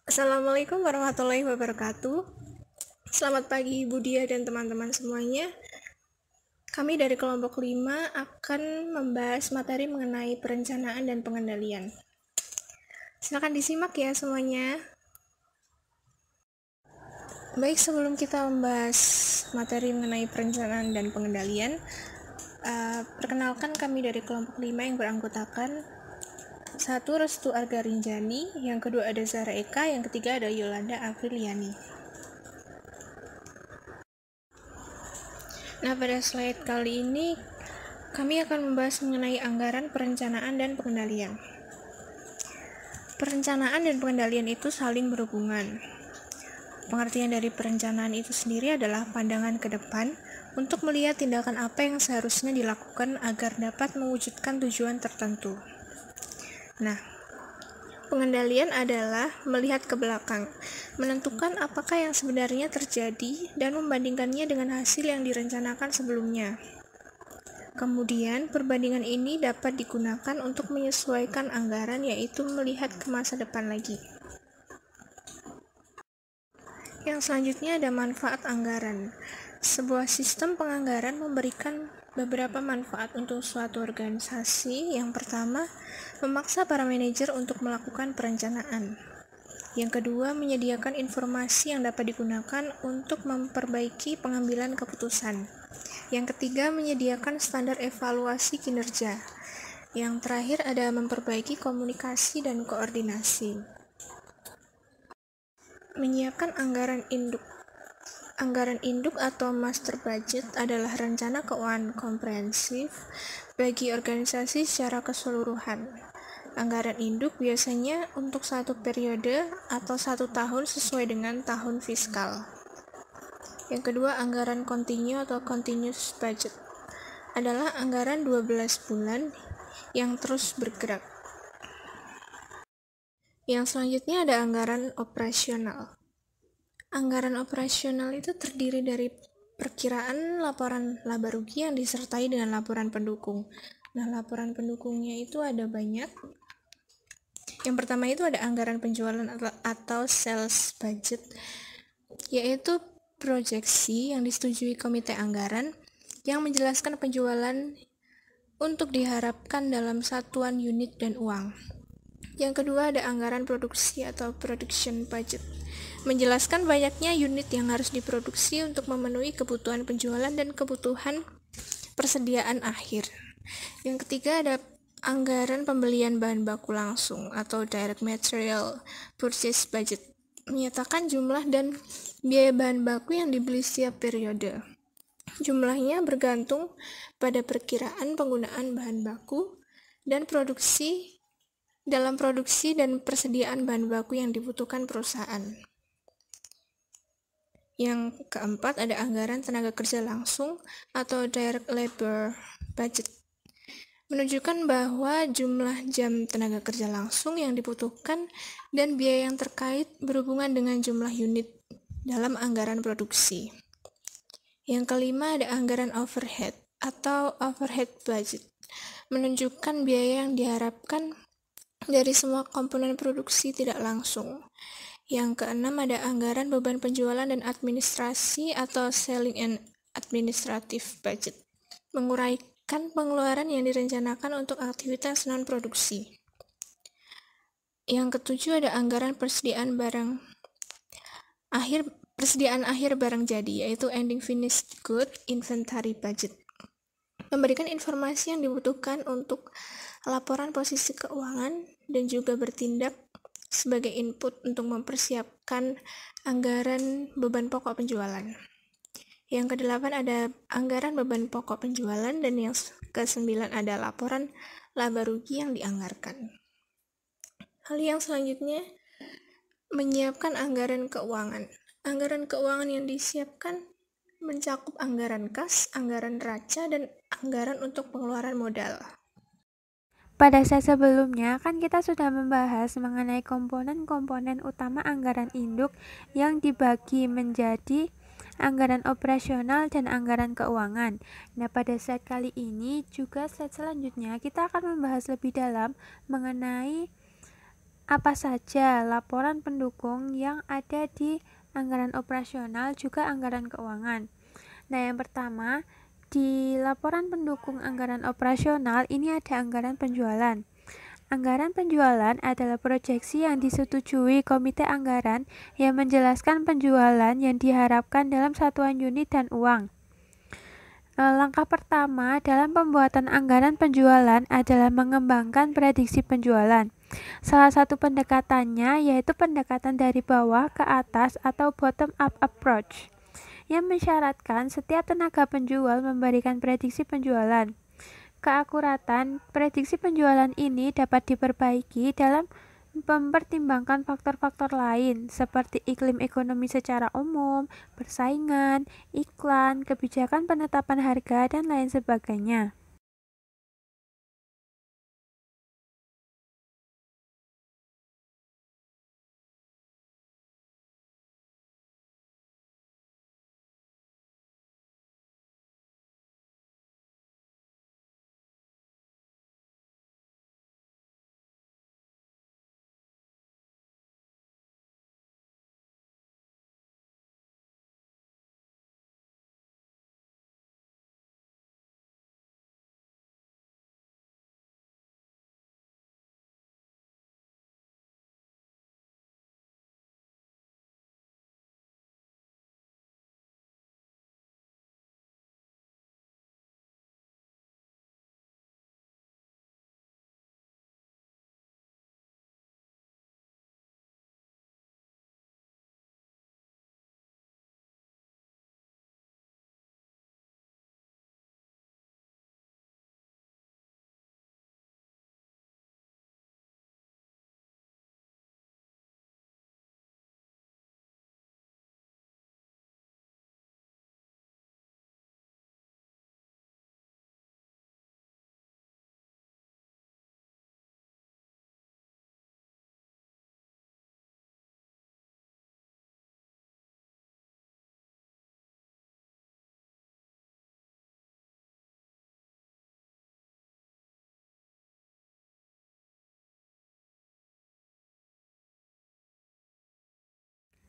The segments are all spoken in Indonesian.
Assalamualaikum warahmatullahi wabarakatuh. Selamat pagi Ibu Dia dan teman-teman semuanya. Kami dari kelompok 5 akan membahas materi mengenai perencanaan dan pengendalian. Silakan disimak ya semuanya. Baik, sebelum kita membahas materi mengenai perencanaan dan pengendalian, perkenalkan kami dari kelompok 5 yang beranggotakan 1. Restu Arga Rinjani, yang kedua ada Zahra Eka, yang ketiga ada Yolanda Apriliani. Nah, pada slide kali ini kami akan membahas mengenai anggaran, perencanaan, dan pengendalian. Perencanaan dan pengendalian itu saling berhubungan. Pengertian dari perencanaan itu sendiri adalah pandangan ke depan untuk melihat tindakan apa yang seharusnya dilakukan agar dapat mewujudkan tujuan tertentu. Nah, pengendalian adalah melihat ke belakang, menentukan apakah yang sebenarnya terjadi dan membandingkannya dengan hasil yang direncanakan sebelumnya. Kemudian, perbandingan ini dapat digunakan untuk menyesuaikan anggaran, yaitu melihat ke masa depan lagi. Yang selanjutnya ada manfaat anggaran. Sebuah sistem penganggaran memberikan beberapa manfaat untuk suatu organisasi. Yang pertama, memaksa para manajer untuk melakukan perencanaan. Yang kedua, menyediakan informasi yang dapat digunakan untuk memperbaiki pengambilan keputusan. Yang ketiga, menyediakan standar evaluasi kinerja. Yang terakhir ada memperbaiki komunikasi dan koordinasi. Menyiapkan anggaran induk. Anggaran induk atau master budget adalah rencana keuangan komprehensif bagi organisasi secara keseluruhan. Anggaran induk biasanya untuk satu periode atau 1 tahun sesuai dengan tahun fiskal. Yang kedua, anggaran kontinu atau continuous budget adalah anggaran 12 bulan yang terus bergerak. Yang selanjutnya ada anggaran operasional. Anggaran operasional itu terdiri dari perkiraan laporan laba rugi yang disertai dengan laporan pendukung. Nah, laporan pendukungnya itu ada banyak. Yang pertama itu ada anggaran penjualan atau sales budget, yaitu proyeksi yang disetujui komite anggaran yang menjelaskan penjualan untuk diharapkan dalam satuan unit dan uang. Yang kedua ada anggaran produksi atau production budget, menjelaskan banyaknya unit yang harus diproduksi untuk memenuhi kebutuhan penjualan dan kebutuhan persediaan akhir. Yang ketiga ada anggaran pembelian bahan baku langsung atau direct material purchase budget, menyatakan jumlah dan biaya bahan baku yang dibeli setiap periode. Jumlahnya bergantung pada perkiraan penggunaan bahan baku dan produksi dan persediaan bahan baku yang dibutuhkan perusahaan. Yang keempat ada anggaran tenaga kerja langsung atau direct labor budget, menunjukkan bahwa jumlah jam tenaga kerja langsung yang dibutuhkan dan biaya yang terkait berhubungan dengan jumlah unit dalam anggaran produksi. Yang kelima ada anggaran overhead atau overhead budget, menunjukkan biaya yang diharapkan dari semua komponen produksi tidak langsung. Yang keenam ada anggaran beban penjualan dan administrasi atau selling and administrative budget, menguraikan pengeluaran yang direncanakan untuk aktivitas non-produksi. Yang ketujuh ada anggaran persediaan akhir barang jadi, yaitu ending finished good inventory budget, memberikan informasi yang dibutuhkan untuk laporan posisi keuangan dan juga bertindak sebagai input untuk mempersiapkan anggaran beban pokok penjualan. Yang kedelapan ada anggaran beban pokok penjualan, dan yang kesembilan ada laporan laba rugi yang dianggarkan. Hal yang selanjutnya menyiapkan anggaran keuangan. Anggaran keuangan yang disiapkan mencakup anggaran kas, anggaran neraca, dan anggaran untuk pengeluaran modal. Pada saat sebelumnya kan kita sudah membahas mengenai komponen-komponen utama anggaran induk yang dibagi menjadi anggaran operasional dan anggaran keuangan. Nah, pada saat kali ini juga slide selanjutnya kita akan membahas lebih dalam mengenai apa saja laporan pendukung yang ada di anggaran operasional juga anggaran keuangan. Nah, yang pertama, di laporan pendukung anggaran operasional ini ada anggaran penjualan. Anggaran penjualan adalah proyeksi yang disetujui komite anggaran yang menjelaskan penjualan yang diharapkan dalam satuan unit dan uang. Langkah pertama dalam pembuatan anggaran penjualan adalah mengembangkan prediksi penjualan. Salah satu pendekatannya yaitu pendekatan dari bawah ke atas atau bottom-up approach, yang mensyaratkan setiap tenaga penjual memberikan prediksi penjualan. Keakuratan prediksi penjualan ini dapat diperbaiki dalam mempertimbangkan faktor-faktor lain seperti iklim ekonomi secara umum, persaingan, iklan, kebijakan penetapan harga, dan lain sebagainya.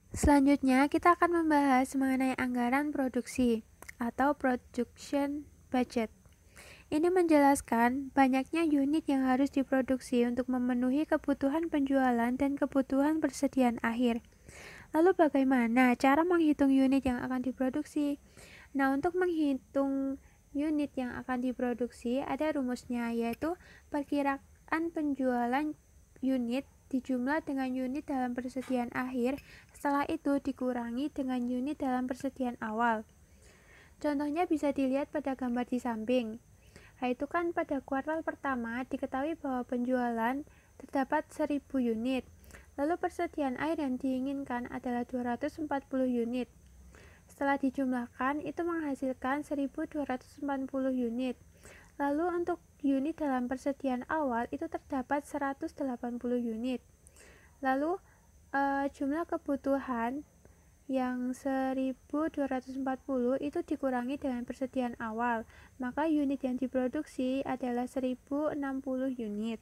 Selanjutnya, kita akan membahas mengenai anggaran produksi atau production budget. Ini menjelaskan banyaknya unit yang harus diproduksi untuk memenuhi kebutuhan penjualan dan kebutuhan persediaan akhir. Lalu bagaimana cara menghitung unit yang akan diproduksi? Nah, untuk menghitung unit yang akan diproduksi ada rumusnya, yaitu perkiraan penjualan unit dijumlah dengan unit dalam persediaan akhir, setelah itu dikurangi dengan unit dalam persediaan awal. Contohnya bisa dilihat pada gambar di samping. Yaitu kan pada kuartal pertama diketahui bahwa penjualan terdapat 1000 unit. Lalu persediaan air yang diinginkan adalah 240 unit. Setelah dijumlahkan itu menghasilkan 1240 unit. Lalu untuk unit dalam persediaan awal itu terdapat 180 unit. Lalu jumlah kebutuhan yang 1240 itu dikurangi dengan persediaan awal, maka unit yang diproduksi adalah 1060 unit.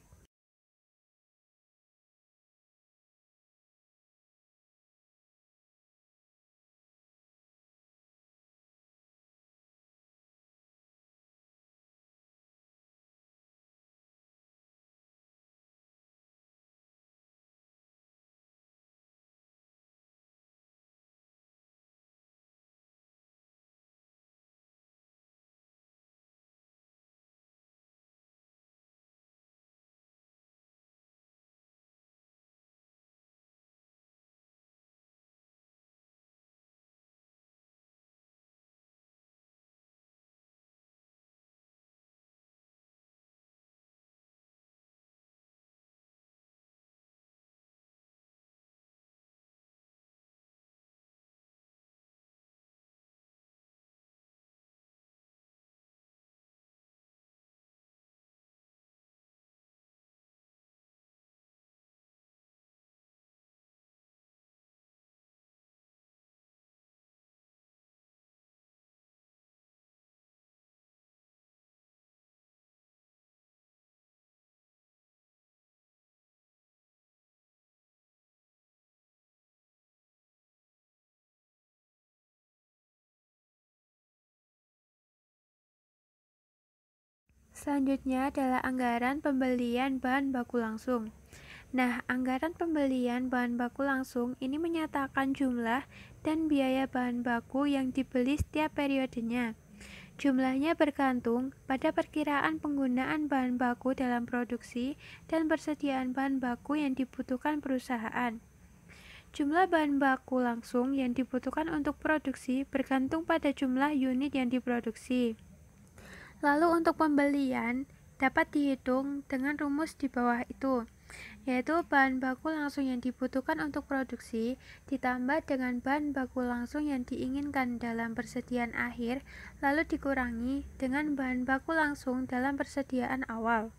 Selanjutnya adalah anggaran pembelian bahan baku langsung. Nah, anggaran pembelian bahan baku langsung ini menyatakan jumlah dan biaya bahan baku yang dibeli setiap periodenya. Jumlahnya bergantung pada perkiraan penggunaan bahan baku dalam produksi dan persediaan bahan baku yang dibutuhkan perusahaan. Jumlah bahan baku langsung yang dibutuhkan untuk produksi bergantung pada jumlah unit yang diproduksi. Lalu untuk pembelian dapat dihitung dengan rumus di bawah itu, yaitu bahan baku langsung yang dibutuhkan untuk produksi ditambah dengan bahan baku langsung yang diinginkan dalam persediaan akhir, lalu dikurangi dengan bahan baku langsung dalam persediaan awal.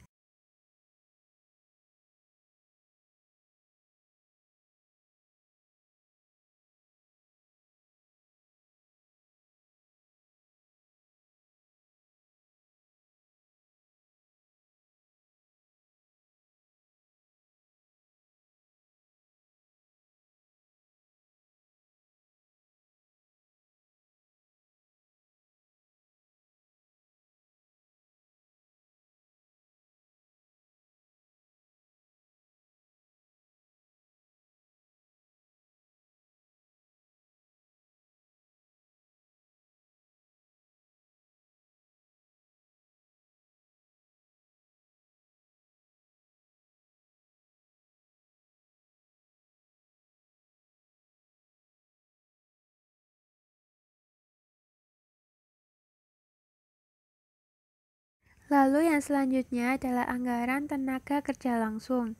Lalu yang selanjutnya adalah anggaran tenaga kerja langsung.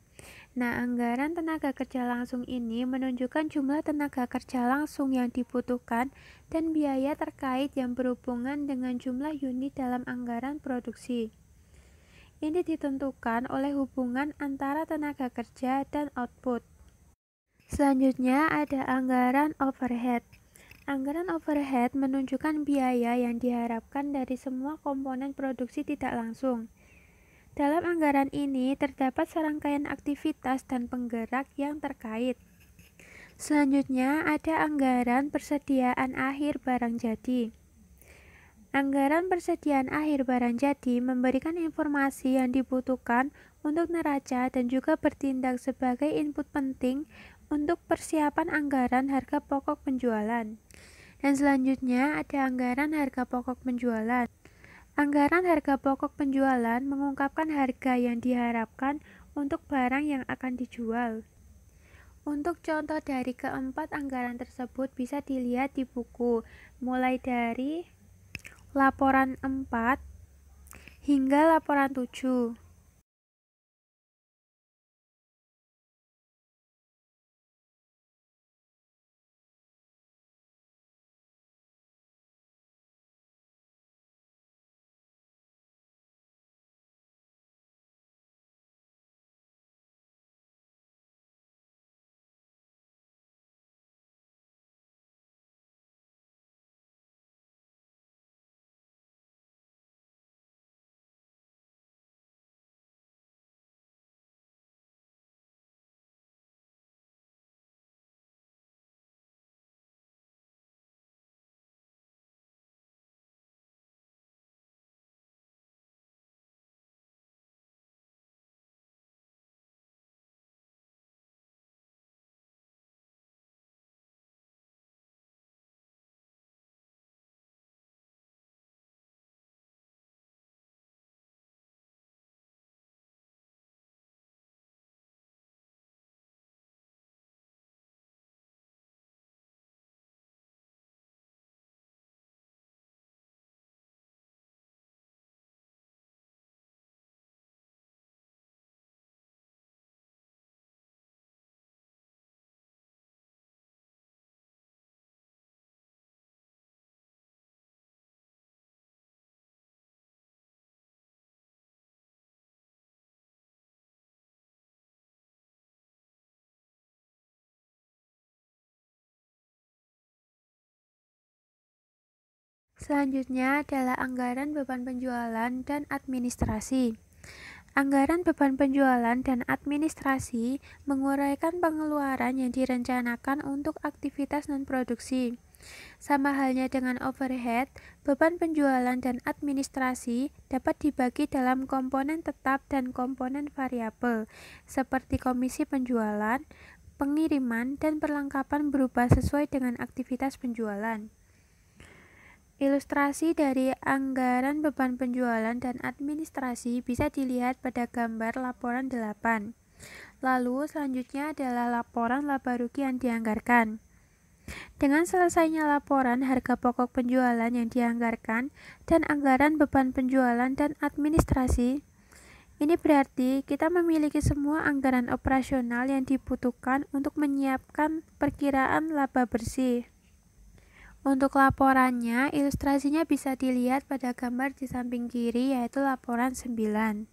Nah, anggaran tenaga kerja langsung ini menunjukkan jumlah tenaga kerja langsung yang dibutuhkan dan biaya terkait yang berhubungan dengan jumlah unit dalam anggaran produksi. Ini ditentukan oleh hubungan antara tenaga kerja dan output. Selanjutnya ada anggaran overhead. Anggaran overhead menunjukkan biaya yang diharapkan dari semua komponen produksi tidak langsung. Dalam anggaran ini terdapat serangkaian aktivitas dan penggerak yang terkait. Selanjutnya ada anggaran persediaan akhir barang jadi. Anggaran persediaan akhir barang jadi memberikan informasi yang dibutuhkan untuk neraca dan juga bertindak sebagai input penting untuk persiapan anggaran harga pokok penjualan. Dan selanjutnya ada anggaran harga pokok penjualan. Anggaran harga pokok penjualan mengungkapkan harga yang diharapkan untuk barang yang akan dijual. Untuk contoh dari keempat anggaran tersebut bisa dilihat di buku, mulai dari laporan 4 hingga laporan 7. Selanjutnya adalah anggaran beban penjualan dan administrasi. Anggaran beban penjualan dan administrasi menguraikan pengeluaran yang direncanakan untuk aktivitas non-produksi. Sama halnya dengan overhead, beban penjualan dan administrasi dapat dibagi dalam komponen tetap dan komponen variabel, seperti komisi penjualan, pengiriman, dan perlengkapan berubah sesuai dengan aktivitas penjualan. Ilustrasi dari anggaran beban penjualan dan administrasi bisa dilihat pada gambar laporan 8. Lalu selanjutnya adalah laporan laba rugi yang dianggarkan. Dengan selesainya laporan harga pokok penjualan yang dianggarkan dan anggaran beban penjualan dan administrasi, ini berarti kita memiliki semua anggaran operasional yang dibutuhkan untuk menyiapkan perkiraan laba bersih. Untuk laporannya, ilustrasinya bisa dilihat pada gambar di samping kiri, yaitu laporan 9.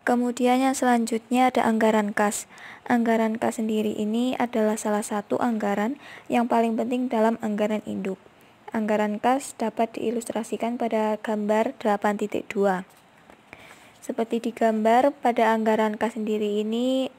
Kemudian yang selanjutnya ada anggaran kas. Anggaran kas sendiri ini adalah salah satu anggaran yang paling penting dalam anggaran induk. Anggaran kas dapat diilustrasikan pada gambar 8.2. Seperti di gambar, pada anggaran kas sendiri ini,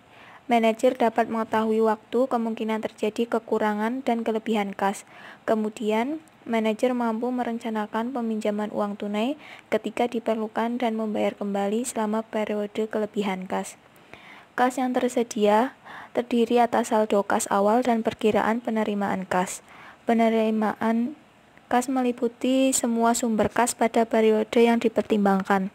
manajer dapat mengetahui waktu kemungkinan terjadi kekurangan dan kelebihan kas. Kemudian, manajer mampu merencanakan peminjaman uang tunai ketika diperlukan dan membayar kembali selama periode kelebihan kas. Kas yang tersedia terdiri atas saldo kas awal dan perkiraan penerimaan kas. Penerimaan kas meliputi semua sumber kas pada periode yang dipertimbangkan.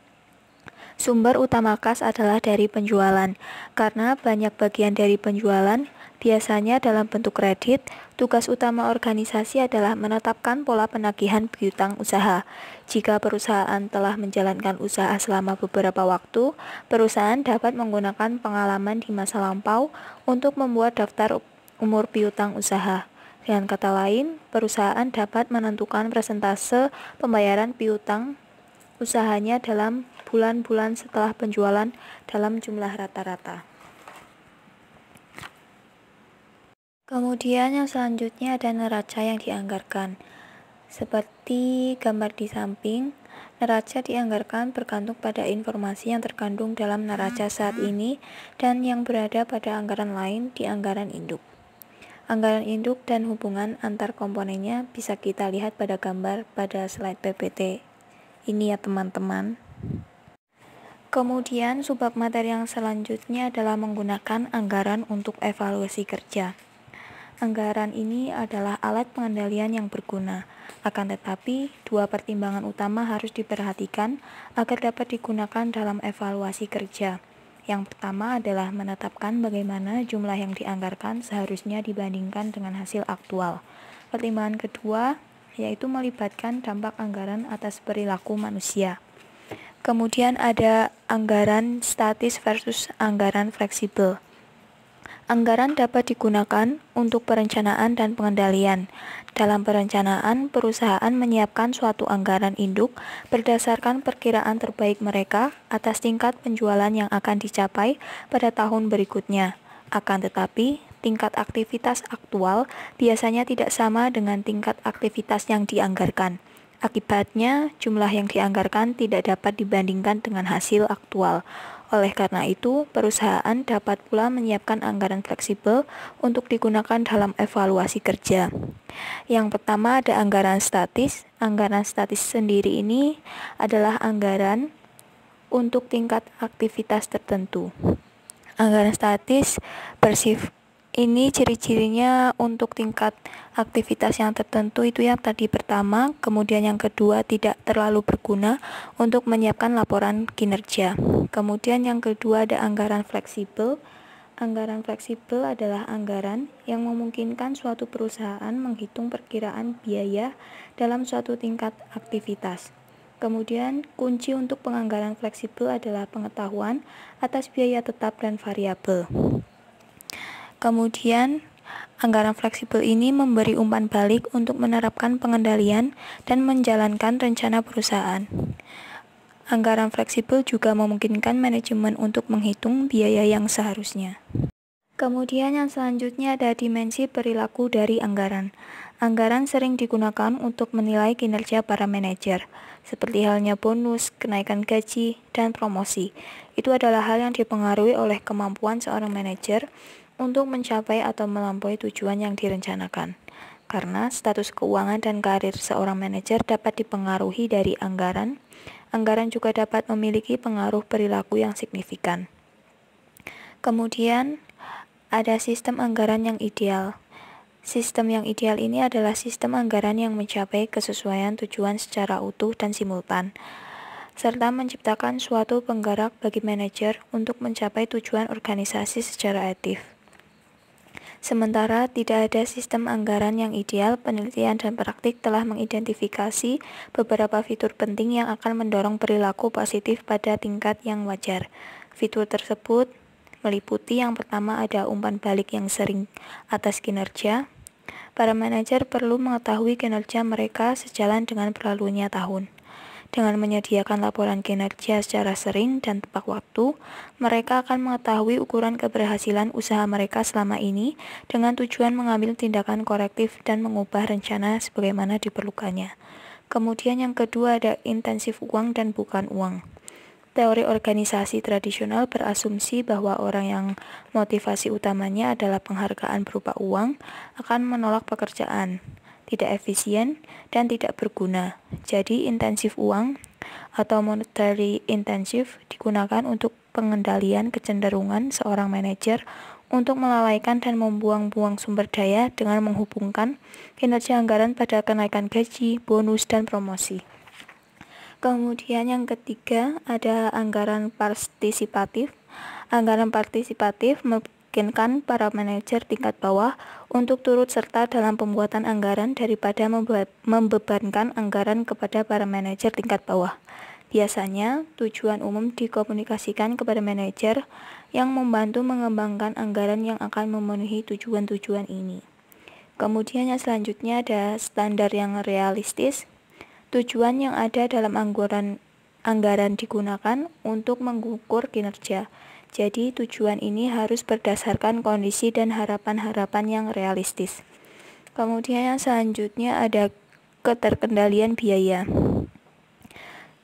Sumber utama kas adalah dari penjualan. Karena banyak bagian dari penjualan, biasanya dalam bentuk kredit, tugas utama organisasi adalah menetapkan pola penagihan piutang usaha. Jika perusahaan telah menjalankan usaha selama beberapa waktu, perusahaan dapat menggunakan pengalaman di masa lampau untuk membuat daftar umur piutang usaha. Dengan kata lain, perusahaan dapat menentukan persentase pembayaran piutang usahanya dalam bulan-bulan setelah penjualan dalam jumlah rata-rata. Kemudian yang selanjutnya ada neraca yang dianggarkan. Seperti gambar di samping, neraca dianggarkan bergantung pada informasi yang terkandung dalam neraca saat ini dan yang berada pada anggaran lain di anggaran induk. Anggaran induk dan hubungan antar komponennya bisa kita lihat pada gambar pada slide PPT. Ini ya teman-teman. Kemudian subbab materi yang selanjutnya adalah menggunakan anggaran untuk evaluasi kerja. Anggaran ini adalah alat pengendalian yang berguna, akan tetapi dua pertimbangan utama harus diperhatikan agar dapat digunakan dalam evaluasi kerja. Yang pertama adalah menetapkan bagaimana jumlah yang dianggarkan seharusnya dibandingkan dengan hasil aktual. Pertimbangan kedua yaitu melibatkan dampak anggaran atas perilaku manusia. Kemudian ada anggaran statis versus anggaran fleksibel. Anggaran dapat digunakan untuk perencanaan dan pengendalian. Dalam perencanaan, perusahaan menyiapkan suatu anggaran induk berdasarkan perkiraan terbaik mereka atas tingkat penjualan yang akan dicapai pada tahun berikutnya. Akan tetapi, tingkat aktivitas aktual biasanya tidak sama dengan tingkat aktivitas yang dianggarkan. Akibatnya, jumlah yang dianggarkan tidak dapat dibandingkan dengan hasil aktual. Oleh karena itu, perusahaan dapat pula menyiapkan anggaran fleksibel untuk digunakan dalam evaluasi kerja. Yang pertama ada anggaran statis. Anggaran statis sendiri ini adalah anggaran untuk tingkat aktivitas tertentu. Anggaran statis ini ciri-cirinya untuk tingkat aktivitas yang tertentu itu yang tadi pertama, kemudian yang kedua tidak terlalu berguna untuk menyiapkan laporan kinerja. Kemudian yang kedua ada anggaran fleksibel. Anggaran fleksibel adalah anggaran yang memungkinkan suatu perusahaan menghitung perkiraan biaya dalam suatu tingkat aktivitas. Kemudian kunci untuk penganggaran fleksibel adalah pengetahuan atas biaya tetap dan variabel. Kemudian, anggaran fleksibel ini memberi umpan balik untuk menerapkan pengendalian dan menjalankan rencana perusahaan. Anggaran fleksibel juga memungkinkan manajemen untuk menghitung biaya yang seharusnya. Kemudian yang selanjutnya ada dimensi perilaku dari anggaran. Anggaran sering digunakan untuk menilai kinerja para manajer, seperti halnya bonus, kenaikan gaji, dan promosi. Itu adalah hal yang dipengaruhi oleh kemampuan seorang manajer untuk mencapai atau melampaui tujuan yang direncanakan. Karena status keuangan dan karir seorang manajer dapat dipengaruhi dari anggaran, anggaran juga dapat memiliki pengaruh perilaku yang signifikan. Kemudian, ada sistem anggaran yang ideal. Sistem yang ideal ini adalah sistem anggaran yang mencapai kesesuaian tujuan secara utuh dan simultan, serta menciptakan suatu penggerak bagi manajer untuk mencapai tujuan organisasi secara aktif. Sementara tidak ada sistem anggaran yang ideal, penelitian dan praktik telah mengidentifikasi beberapa fitur penting yang akan mendorong perilaku positif pada tingkat yang wajar. Fitur tersebut meliputi yang pertama ada umpan balik yang sering atas kinerja. Para manajer perlu mengetahui kinerja mereka sejalan dengan berlalunya tahun. Dengan menyediakan laporan kinerja secara sering dan tepat waktu, mereka akan mengetahui ukuran keberhasilan usaha mereka selama ini dengan tujuan mengambil tindakan korektif dan mengubah rencana sebagaimana diperlukannya. Kemudian yang kedua ada intensif uang dan bukan uang. Teori organisasi tradisional berasumsi bahwa orang yang motivasi utamanya adalah penghargaan berupa uang akan menolak pekerjaan tidak efisien, dan tidak berguna. Jadi intensif uang atau monetary intensive digunakan untuk pengendalian kecenderungan seorang manajer untuk melalaikan dan membuang-buang sumber daya dengan menghubungkan kinerja anggaran pada kenaikan gaji, bonus, dan promosi. Kemudian yang ketiga ada anggaran partisipatif. Anggaran partisipatif memungkinkan para manajer tingkat bawah untuk turut serta dalam pembuatan anggaran daripada membebankan anggaran kepada para manajer tingkat bawah. Biasanya, tujuan umum dikomunikasikan kepada manajer yang membantu mengembangkan anggaran yang akan memenuhi tujuan-tujuan ini. Kemudian yang selanjutnya ada standar yang realistis. Tujuan yang ada dalam anggaran digunakan untuk mengukur kinerja. Jadi tujuan ini harus berdasarkan kondisi dan harapan-harapan yang realistis. Kemudian yang selanjutnya ada keterkendalian biaya.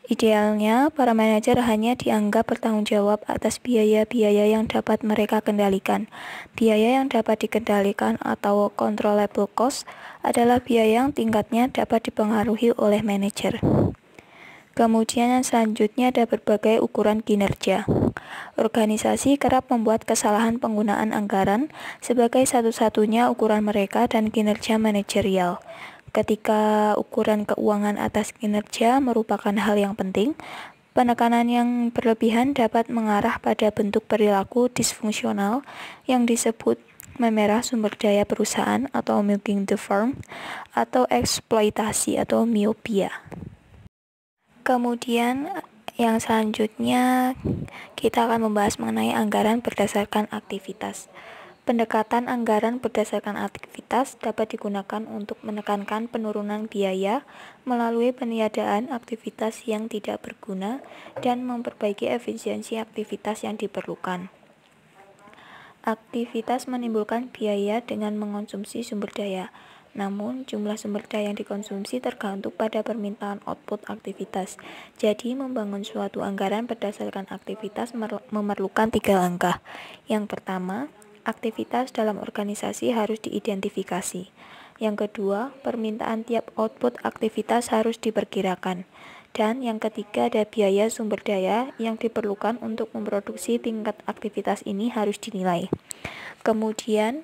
Idealnya, para manajer hanya dianggap bertanggung jawab atas biaya-biaya yang dapat mereka kendalikan. Biaya yang dapat dikendalikan atau controllable cost adalah biaya yang tingkatnya dapat dipengaruhi oleh manajer. Kemudian yang selanjutnya ada berbagai ukuran kinerja. Organisasi kerap membuat kesalahan penggunaan anggaran sebagai satu-satunya ukuran mereka dan kinerja manajerial. Ketika ukuran keuangan atas kinerja merupakan hal yang penting, penekanan yang berlebihan dapat mengarah pada bentuk perilaku disfungsional yang disebut memerah sumber daya perusahaan atau milking the firm, atau eksploitasi atau miopia. Kemudian yang selanjutnya kita akan membahas mengenai anggaran berdasarkan aktivitas. Pendekatan anggaran berdasarkan aktivitas dapat digunakan untuk menekankan penurunan biaya melalui peniadaan aktivitas yang tidak berguna dan memperbaiki efisiensi aktivitas yang diperlukan. Aktivitas menimbulkan biaya dengan mengonsumsi sumber daya. Namun, jumlah sumber daya yang dikonsumsi tergantung pada permintaan output aktivitas. Jadi, membangun suatu anggaran berdasarkan aktivitas memerlukan 3 langkah. Yang pertama, aktivitas dalam organisasi harus diidentifikasi. Yang kedua, permintaan tiap output aktivitas harus diperkirakan. Dan yang ketiga, ada biaya sumber daya yang diperlukan untuk memproduksi tingkat aktivitas ini harus dinilai. Kemudian,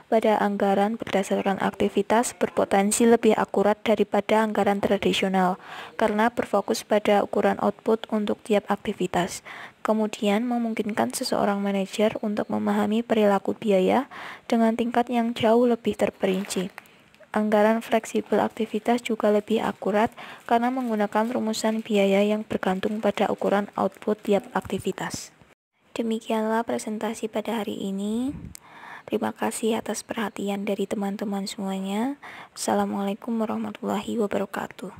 pada anggaran berdasarkan aktivitas berpotensi lebih akurat daripada anggaran tradisional karena berfokus pada ukuran output untuk tiap aktivitas. Kemudian memungkinkan seseorang manajer untuk memahami perilaku biaya dengan tingkat yang jauh lebih terperinci. Anggaran fleksibel aktivitas juga lebih akurat karena menggunakan rumusan biaya yang bergantung pada ukuran output tiap aktivitas. Demikianlah presentasi pada hari ini. Terima kasih atas perhatian dari teman-teman semuanya. Assalamualaikum warahmatullahi wabarakatuh.